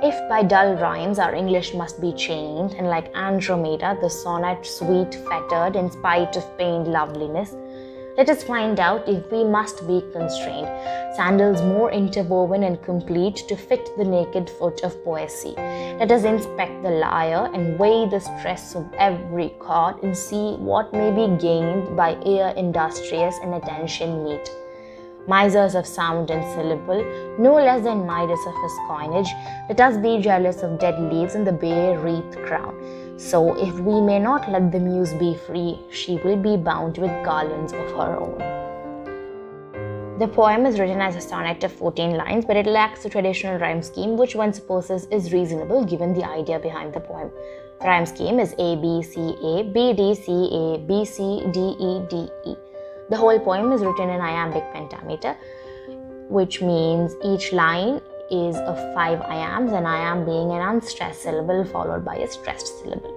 If by dull rhymes our English must be chained, and like Andromeda, the sonnet sweet fettered in spite of pained loveliness, let us find out if we must be constrained, sandals more interwoven and complete to fit the naked foot of poesy. Let us inspect the lyre and weigh the stress of every chord and see what may be gained by ear industrious and attention neat. Misers of sound and syllable, no less than Midas of his coinage, let us be jealous of dead leaves in the bare wreath crown. So if we may not let the muse be free, she will be bound with garlands of her own. The poem is written as a sonnet of 14 lines, but it lacks the traditional rhyme scheme, which one supposes is reasonable given the idea behind the poem. The rhyme scheme is A, B, C, A, B, D, C, A, B, C, D, E, D, E. The whole poem is written in iambic pentameter, which means each line is of 5 iambs, and iamb being an unstressed syllable followed by a stressed syllable.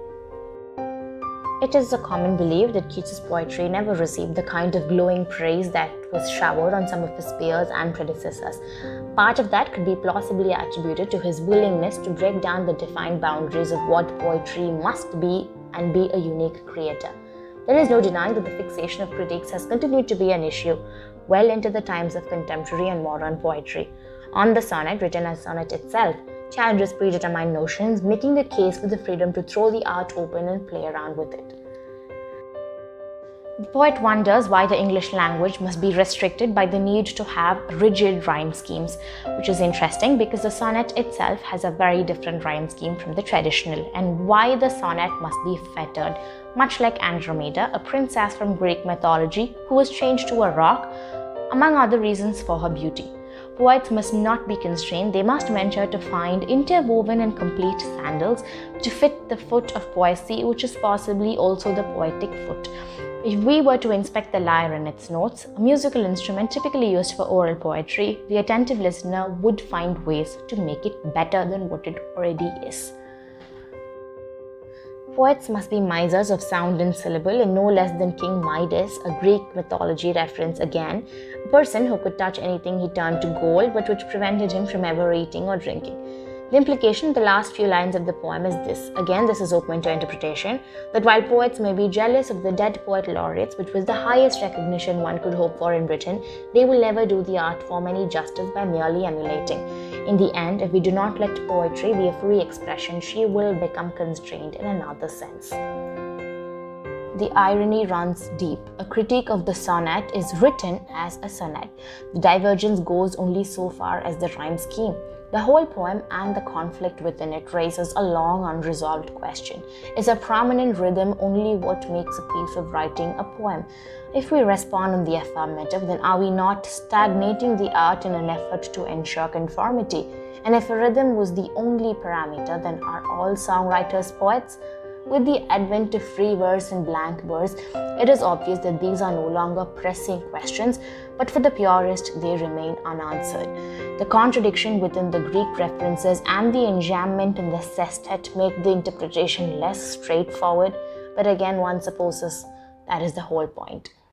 It is a common belief that Keats's poetry never received the kind of glowing praise that was showered on some of his peers and predecessors. Part of that could be plausibly attributed to his willingness to break down the defined boundaries of what poetry must be and be a unique creator. There is no denying that the fixation of critics has continued to be an issue well into the times of contemporary and modern poetry. On the sonnet, written as sonnet itself, challenges predetermined notions, making a case for the freedom to throw the art open and play around with it. The poet wonders why the English language must be restricted by the need to have rigid rhyme schemes, which is interesting because the sonnet itself has a very different rhyme scheme from the traditional, and why the sonnet must be fettered, much like Andromeda, a princess from Greek mythology who was changed to a rock, among other reasons for her beauty. Poets must not be constrained, they must venture to find interwoven and complete sandals to fit the foot of poesy, which is possibly also the poetic foot. If we were to inspect the lyre and its notes, a musical instrument typically used for oral poetry, the attentive listener would find ways to make it better than what it already is. Poets must be misers of sound and syllable, and no less than King Midas, a Greek mythology reference again, a person who could touch anything he turned to gold, but which prevented him from ever eating or drinking. The implication in the last few lines of the poem is this. Again, this is open to interpretation, that while poets may be jealous of the dead poet laureates, which was the highest recognition one could hope for in Britain, they will never do the art form any justice by merely emulating. In the end, if we do not let poetry be a free expression, she will become constrained in another sense. The irony runs deep. A critique of the sonnet is written as a sonnet. The divergence goes only so far as the rhyme scheme. The whole poem and the conflict within it raises a long unresolved question. Is a prominent rhythm only what makes a piece of writing a poem? If we respond in the affirmative, then are we not stagnating the art in an effort to ensure conformity? And if a rhythm was the only parameter, then are all songwriters poets? With the advent of free verse and blank verse, it is obvious that these are no longer pressing questions, but for the purist, they remain unanswered. The contradiction within the Greek references and the enjambment in the sestet make the interpretation less straightforward, but again, one supposes that is the whole point.